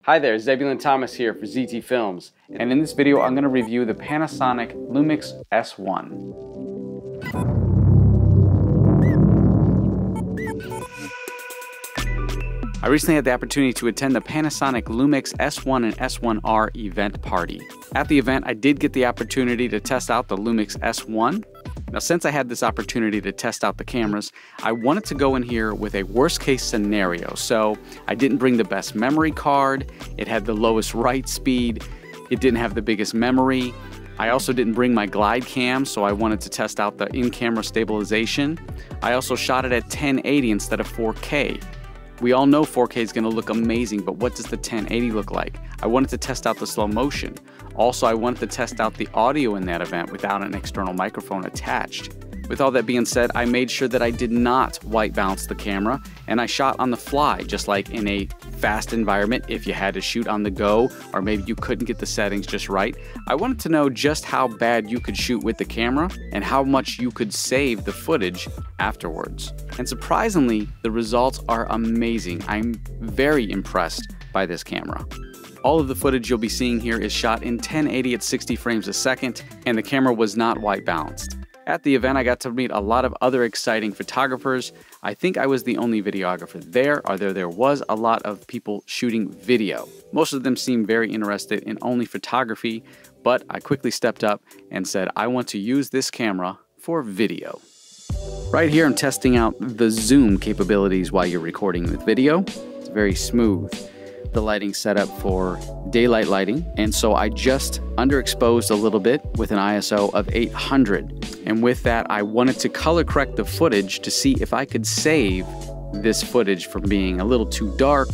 Hi there, Zebulon Thomas here for ZTFILMS, and in this video I'm going to review the Panasonic Lumix S1. I recently had the opportunity to attend the Panasonic Lumix S1 and S1R event party. At the event, I did get the opportunity to test out the Lumix S1. Now, since I had this opportunity to test out the cameras, I wanted to go in here with a worst case scenario. So I didn't bring the best memory card, it had the lowest write speed, it didn't have the biggest memory. I also didn't bring my Glidecam, so I wanted to test out the in-camera stabilization. I also shot it at 1080 instead of 4K. We all know 4K is going to look amazing, but what does the 1080 look like? I wanted to test out the slow motion. Also, I wanted to test out the audio in that event without an external microphone attached. With all that being said, I made sure that I did not white balance the camera, and I shot on the fly, just like in a fast environment if you had to shoot on the go, or maybe you couldn't get the settings just right. I wanted to know just how bad you could shoot with the camera and how much you could save the footage afterwards. And surprisingly, the results are amazing. I'm very impressed by this camera. All of the footage you'll be seeing here is shot in 1080 at 60 frames a second, and the camera was not white balanced. At the event, I got to meet a lot of other exciting photographers. I think I was the only videographer there, although there was a lot of people shooting video. Most of them seemed very interested in only photography, but I quickly stepped up and said, I want to use this camera for video. Right here, I'm testing out the zoom capabilities while you're recording with video. It's very smooth. The lighting setup for daylight lighting, and so I just underexposed a little bit with an ISO of 800, and with that I wanted to color correct the footage to see if I could save this footage from being a little too dark,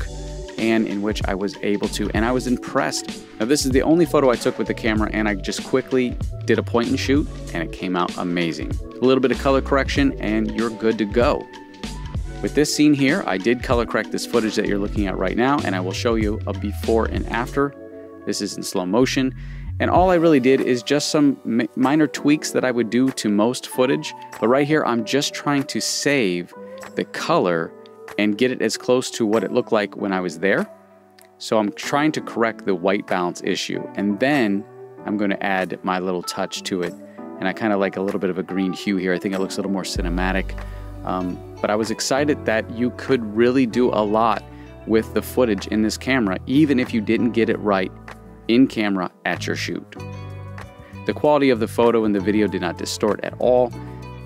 and in which I was able to, and I was impressed. Now, this is the only photo I took with the camera, and I just quickly did a point and shoot, and it came out amazing. A little bit of color correction and you're good to go. With this scene here, I did color correct this footage that you're looking at right now, and I will show you a before and after. This is in slow motion, and all I really did is just some minor tweaks that I would do to most footage, but right here I'm just trying to save the color and get it as close to what it looked like when I was there. So I'm trying to correct the white balance issue, and then I'm going to add my little touch to it, and I kind of like a little bit of a green hue here. I think it looks a little more cinematic. But I was excited that you could really do a lot with the footage in this camera, even if you didn't get it right in camera at your shoot. The quality of the photo and the video did not distort at all.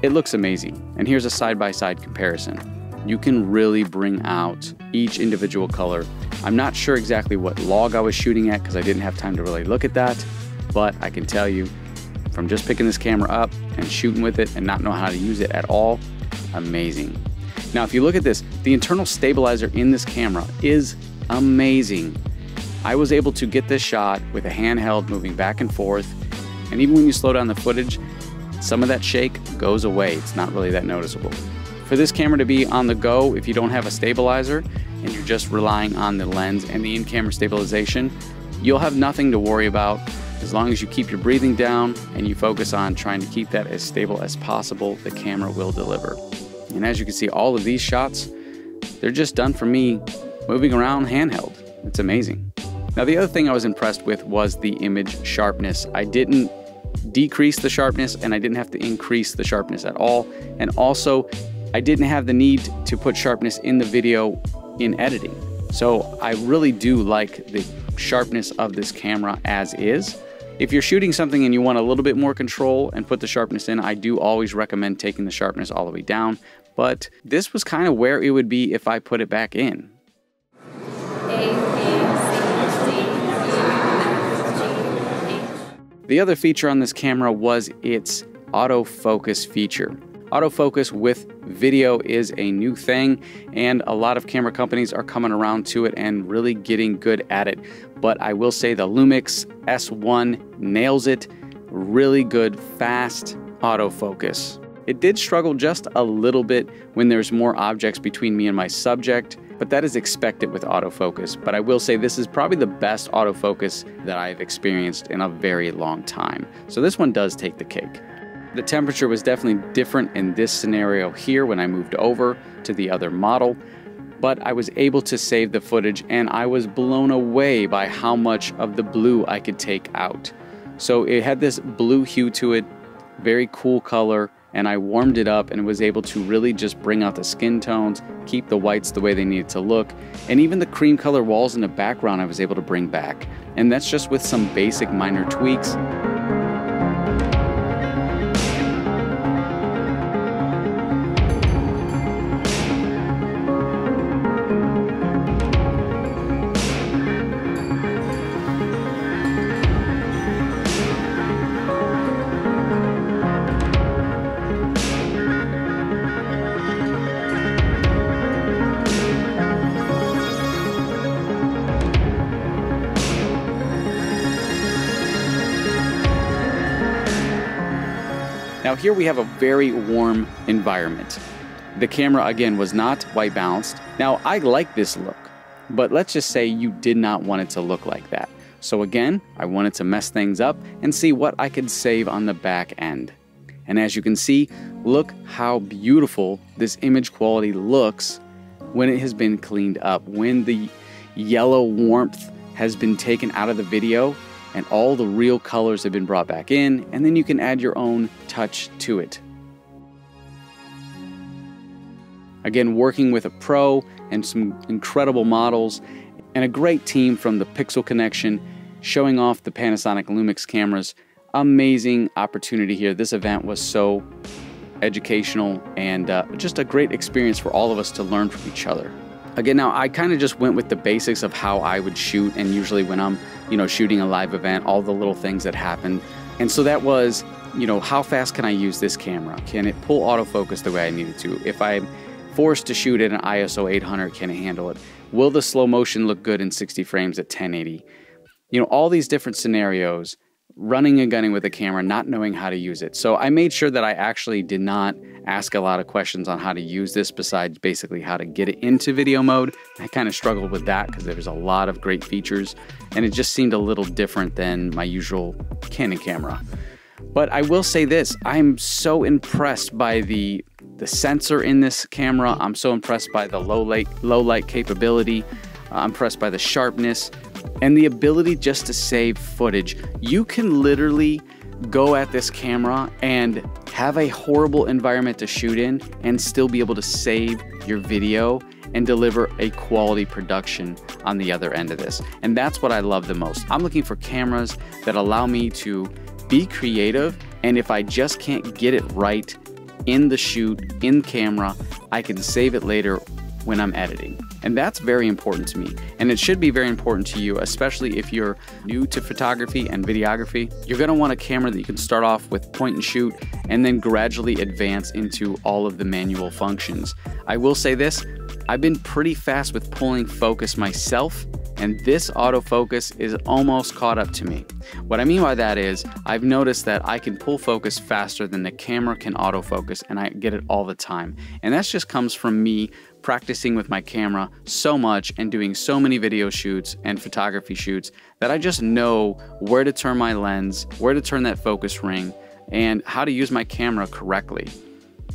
It looks amazing. And here's a side-by-side comparison. You can really bring out each individual color. I'm not sure exactly what log I was shooting at because I didn't have time to really look at that, but I can tell you from just picking this camera up and shooting with it and not knowing how to use it at all, amazing. Now, if you look at this, the internal stabilizer in this camera is amazing. I was able to get this shot with a handheld moving back and forth, and even when you slow down the footage, some of that shake goes away. It's not really that noticeable. For this camera to be on the go, if you don't have a stabilizer and you're just relying on the lens and the in-camera stabilization, you'll have nothing to worry about. As long as you keep your breathing down and you focus on trying to keep that as stable as possible, the camera will deliver. And as you can see, all of these shots, they're just done for me moving around handheld. It's amazing. Now, the other thing I was impressed with was the image sharpness. I didn't decrease the sharpness and I didn't have to increase the sharpness at all. And also, I didn't have the need to put sharpness in the video in editing. So I really do like the sharpness of this camera as is. If you're shooting something and you want a little bit more control and put the sharpness in, I do always recommend taking the sharpness all the way down, but this was kind of where it would be if I put it back in. The other feature on this camera was its autofocus feature. Autofocus with video is a new thing, and a lot of camera companies are coming around to it and really getting good at it. But I will say the Lumix S1 nails it. Really good, fast autofocus. It did struggle just a little bit when there's more objects between me and my subject, but that is expected with autofocus. But I will say this is probably the best autofocus that I've experienced in a very long time. So this one does take the cake. The temperature was definitely different in this scenario here when I moved over to the other model. but I was able to save the footage, and I was blown away by how much of the blue I could take out. So it had this blue hue to it, very cool color, and I warmed it up and was able to really just bring out the skin tones, keep the whites the way they needed to look, and even the cream color walls in the background I was able to bring back. And that's just with some basic minor tweaks. Now here we have a very warm environment. The camera again was not white balanced. Now I like this look, but let's just say you did not want it to look like that. So again, I wanted to mess things up and see what I could save on the back end. And as you can see, look how beautiful this image quality looks when it has been cleaned up, when the yellow warmth has been taken out of the video and all the real colors have been brought back in, and then you can add your own touch to it. Again, working with a pro and some incredible models and a great team from the Pixel Connection showing off the Panasonic Lumix cameras. Amazing opportunity here. This event was so educational and just a great experience for all of us to learn from each other. Again, now I kind of just went with the basics of how I would shoot, and usually when I'm, shooting a live event, all the little things that happened. And so that was, how fast can I use this camera? Can it pull autofocus the way I need it to? If I'm forced to shoot at an ISO 800, can it handle it? Will the slow motion look good in 60 frames at 1080? All these different scenarios, running and gunning with a camera, not knowing how to use it. So I made sure that I actually did not ask a lot of questions on how to use this besides basically how to get it into video mode. I kind of struggled with that because there's a lot of great features and it just seemed a little different than my usual Canon camera. But I will say this, I'm so impressed by the sensor in this camera. I'm so impressed by the low light capability. I'm impressed by the sharpness and the ability just to save footage. You can literally go at this camera and have a horrible environment to shoot in and still be able to save your video and deliver a quality production on the other end of this. And that's what I love the most. I'm looking for cameras that allow me to be creative, and if I just can't get it right in the shoot, in camera, I can save it later when I'm editing. And that's very important to me. And it should be very important to you, especially if you're new to photography and videography. You're gonna want a camera that you can start off with point and shoot and then gradually advance into all of the manual functions. I will say this, I've been pretty fast with pulling focus myself, and this autofocus is almost caught up to me. What I mean by that is, I've noticed that I can pull focus faster than the camera can autofocus, and I get it all the time. And that just comes from me practicing with my camera so much and doing so many video shoots and photography shoots that I just know where to turn my lens, where to turn that focus ring, and how to use my camera correctly.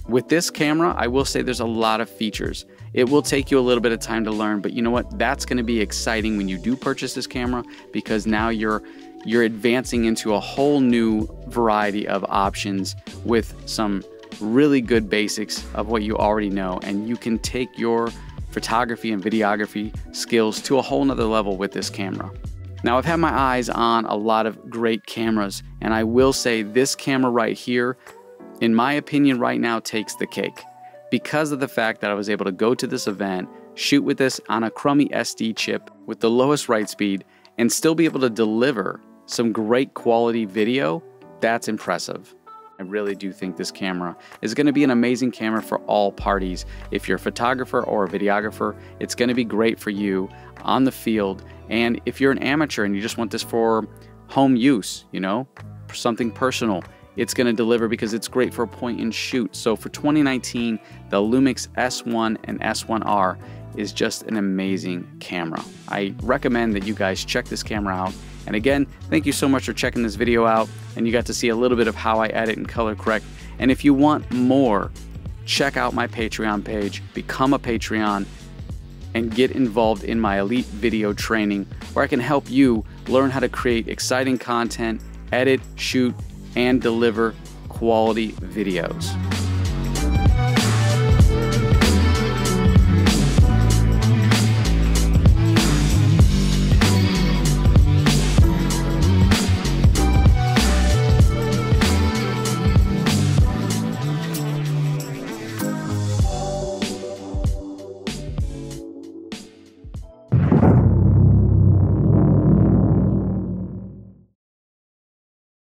With this camera, I will say there's a lot of features. It will take you a little bit of time to learn, but you know what? That's going to be exciting when you do purchase this camera, because now you're advancing into a whole new variety of options with some really good basics of what you already know, and you can take your photography and videography skills to a whole nother level with this camera. Now, I've had my eyes on a lot of great cameras, and I will say this camera right here, in my opinion right now, takes the cake, because of the fact that I was able to go to this event, shoot with this on a crummy SD chip with the lowest write speed, and still be able to deliver some great quality video. That's impressive. I really do think this camera is going to be an amazing camera for all parties. If you're a photographer or a videographer, it's going to be great for you on the field. And if you're an amateur and you just want this for home use, for something personal, it's going to deliver because it's great for a point and shoot. So for 2019, the Lumix S1 and S1R is just an amazing camera. I recommend that you guys check this camera out. And again, thank you so much for checking this video out, and you got to see a little bit of how I edit and color correct. And if you want more, check out my Patreon page, become a Patreon, and get involved in my elite video training, where I can help you learn how to create exciting content, edit, shoot, and deliver quality videos.